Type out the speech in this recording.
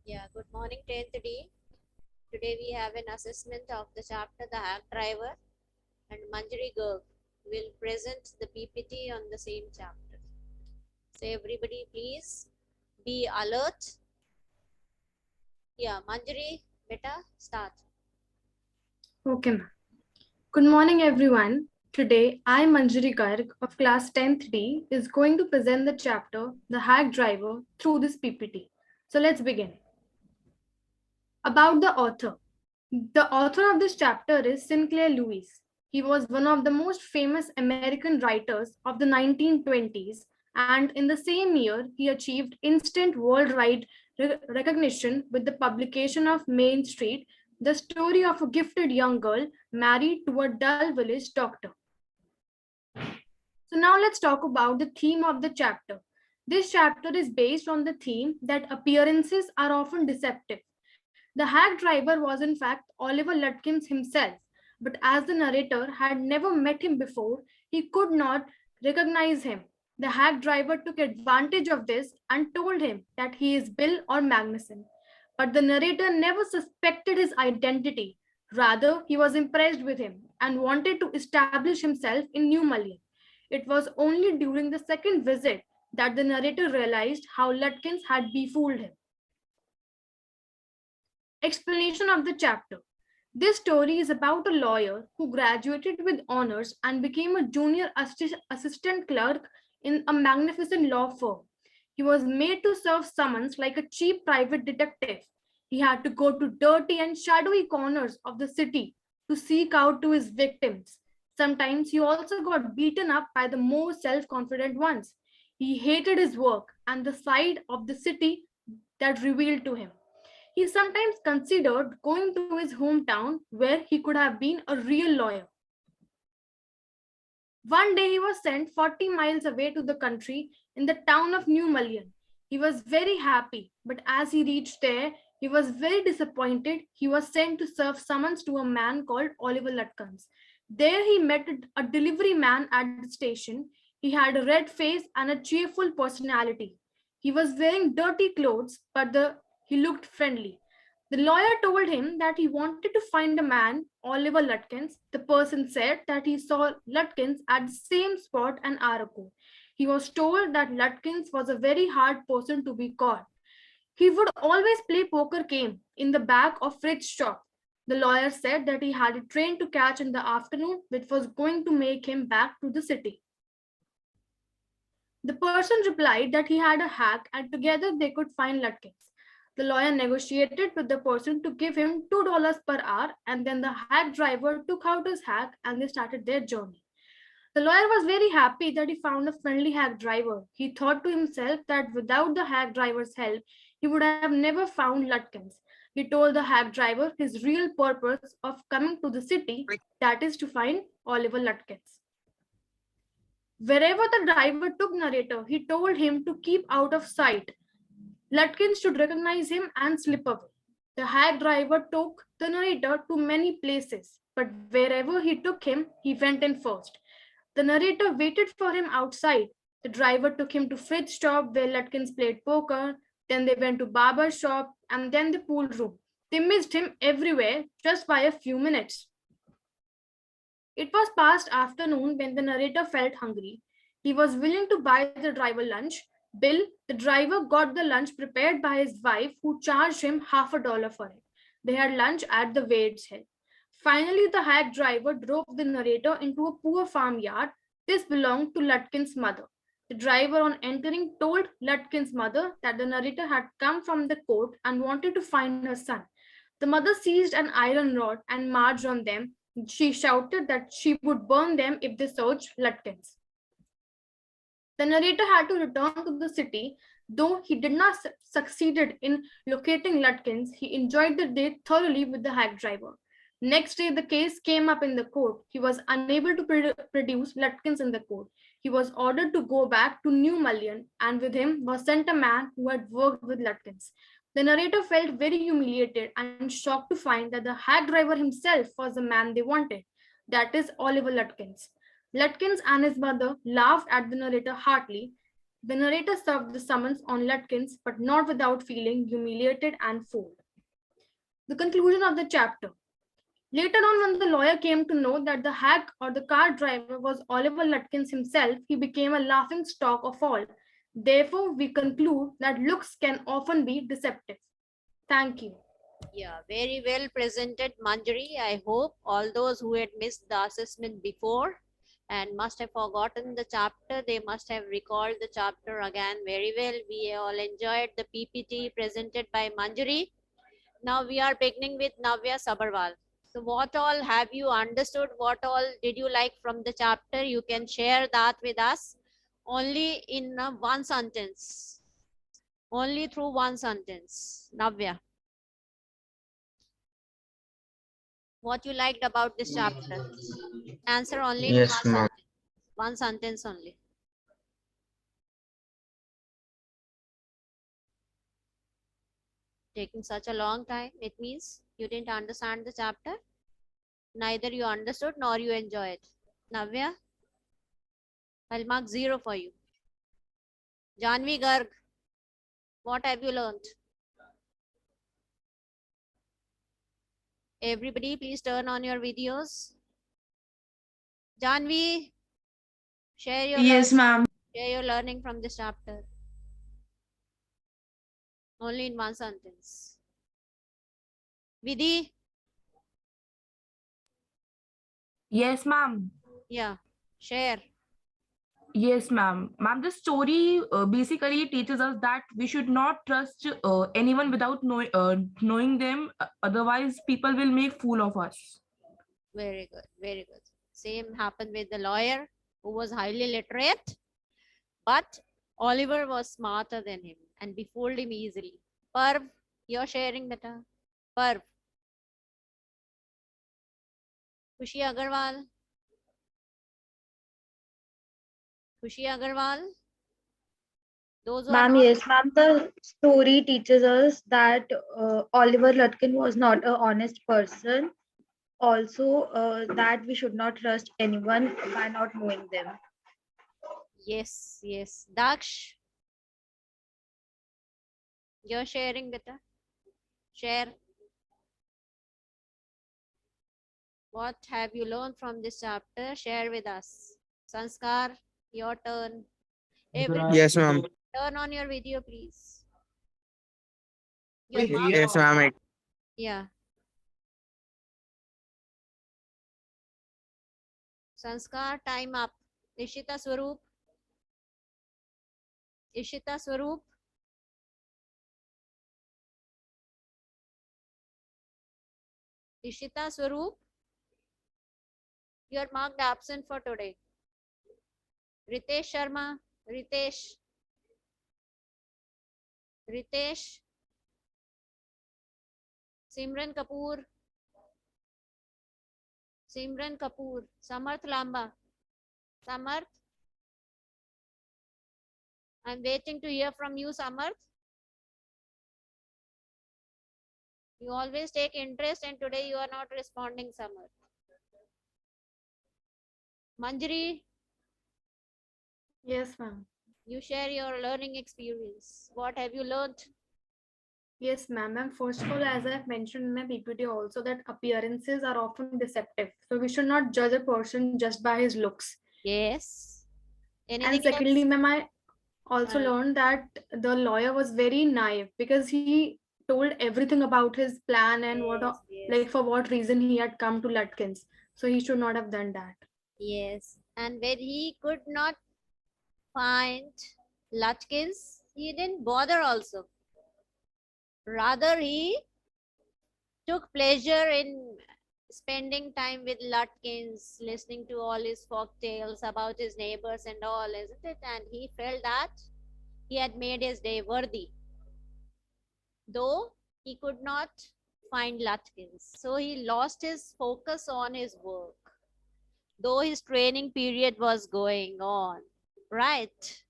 Yeah, good morning, 10th D. Today we have an assessment of the chapter The Hack Driver, and Manjari Garg will present the PPT on the same chapter. So everybody please be alert. Yeah, Manjari, beta, start. Okay, ma'am. Good morning, everyone. Today, I, Manjari Garg of class 10th D, is going to present the chapter The Hack Driver through this PPT. So let's begin. About the author. The author of this chapter is Sinclair Lewis. He was one of the most famous American writers of the 1920s, and in the same year, he achieved instant worldwide recognition with the publication of Main Street, the story of a gifted young girl married to a dull village doctor. So now let's talk about the theme of the chapter. This chapter is based on the theme that appearances are often deceptive. The hack driver was in fact Oliver Lutkins himself, but as the narrator had never met him before, he could not recognize him. The hack driver took advantage of this and told him that he is Bill or Magnuson. But the narrator never suspected his identity. Rather, he was impressed with him and wanted to establish himself in New Mullion. It was only during the second visit that the narrator realized how Lutkins had befooled him. Explanation of the chapter. This story is about a lawyer who graduated with honors and became a junior assistant clerk in a magnificent law firm. He was made to serve summons like a cheap private detective. He had to go to dirty and shadowy corners of the city to seek out to his victims. Sometimes he also got beaten up by the more self-confident ones. He hated his work and the side of the city that revealed to him. He sometimes considered going to his hometown where he could have been a real lawyer. One day he was sent 40 miles away to the country in the town of New Mullion. He was very happy, but as he reached there, he was very disappointed. He was sent to serve summons to a man called Oliver Lutkins. There he met a delivery man at the station. He had a red face and a cheerful personality. He was wearing dirty clothes, but he looked friendly. The lawyer told him that he wanted to find a man, Oliver Lutkins. The person said that he saw Lutkins at the same spot an hour ago. He was told that Lutkins was a very hard person to be caught. He would always play poker game in the back of Fritz's shop. The lawyer said that he had a train to catch in the afternoon, which was going to make him back to the city. The person replied that he had a hack and together they could find Lutkins. The lawyer negotiated with the person to give him $2 per hour, and then the hack driver took out his hack and they started their journey. The lawyer was very happy that he found a friendly hack driver. He thought to himself that without the hack driver's help, he would have never found Lutkins. He told the hack driver his real purpose of coming to the city, that is to find Oliver Lutkins. Wherever the driver took narrator, he told him to keep out of sight. Lutkins should recognize him and slip away. The hack driver took the narrator to many places, but wherever he took him, he went in first. The narrator waited for him outside. The driver took him to Fritz's shop where Lutkins played poker. Then they went to Barber's shop and then the pool room. They missed him everywhere just by a few minutes. It was past afternoon when the narrator felt hungry. He was willing to buy the driver lunch. Bill, the driver, got the lunch prepared by his wife, who charged him $50 for it. They had lunch at the Wade's Hill. Finally, the hack driver drove the narrator into a poor farmyard. This belonged to Lutkins' mother. The driver, on entering, told Lutkins' mother that the narrator had come from the court and wanted to find her son. The mother seized an iron rod and marched on them. She shouted that she would burn them if they searched Lutkins. The narrator had to return to the city. Though he did not succeed in locating Lutkins, he enjoyed the day thoroughly with the hack driver. Next day, the case came up in the court. He was unable to produce Lutkins in the court. He was ordered to go back to New Mullion, and with him was sent a man who had worked with Lutkins. The narrator felt very humiliated and shocked to find that the hack driver himself was the man they wanted. That is Oliver Lutkins. Lutkins and his mother laughed at the narrator heartily. The narrator served the summons on Lutkins, but not without feeling humiliated and fooled. The conclusion of the chapter. Later on, when the lawyer came to know that the hack or the car driver was Oliver Lutkins himself, he became a laughing stock of all. Therefore, we conclude that looks can often be deceptive. Thank you. Yeah, very well presented, Manjari. I hope all those who had missed the assessment before and must have forgotten the chapter, they must have recalled the chapter again very well. We all enjoyed the PPT presented by Manjari. Now we are beginning with Navya Sabarwal. So what all have you understood? What all did you like from the chapter? You can share that with us only in one sentence. Only through one sentence. Navya, what you liked about this chapter? Answer only in Yes, one ma'am. sentence. One sentence only. Taking such a long time, it means you didn't understand the chapter. Neither you understood nor you enjoyed. Navya, I'll mark 0 for you. Janvi Garg, what have you learned? Everybody, please turn on your videos. Janvi, share your Yes, ma'am. share your learning from this chapter. Only in one sentence. Vidhi, Yes, ma'am. yeah, share. Yes, ma'am. Ma'am, the story basically teaches us that we should not trust anyone without knowing them. Otherwise, people will make fool of us. Very good, very good. Same happened with the lawyer who was highly literate, but Oliver was smarter than him and befooled him easily. Parv, you're sharing better. Parv. Khushi Agarwal. Khushi Agarwal. Those who are Ma'am, not. yes, ma'am. The story teaches us that Oliver Lutkin was not a honest person. Also, that we should not trust anyone by not knowing them. Yes, yes. Daksh, you're sharing better. Share. What have you learned from this chapter? Share with us. Sanskar, your turn. Everybody, Yes, ma'am. turn on your video, please. Yes, ma'am. Yeah. Sanskar, time up. Ishita Swaroop. Ishita Swaroop. Ishita Swaroop. You are marked absent for today. Ritesh Sharma. Ritesh. Ritesh. Simran Kapoor. Simran Kapoor. Samarth Lamba. Samarth. I'm waiting to hear from you, Samarth. You always take interest and today you are not responding, Samarth. Manjari, Yes, ma'am. you share your learning experience. What have you learned? Yes, ma'am. And first of all, as I've mentioned in my PPT also, that appearances are often deceptive. So we should not judge a person just by his looks. Yes. And Anything secondly, else? ma'am, I also learned that the lawyer was very naive because he told everything about his plan and Yes, like for what reason he had come to Lutkins. So he should not have done that. yes. And when he could not find Lutkins, he didn't bother also. Rather, he took pleasure in spending time with Lutkins, listening to all his folk tales about his neighbors and all, isn't it? And he felt that he had made his day worthy, though he could not find Lutkins. So he lost his focus on his work, though his training period was going on. Right.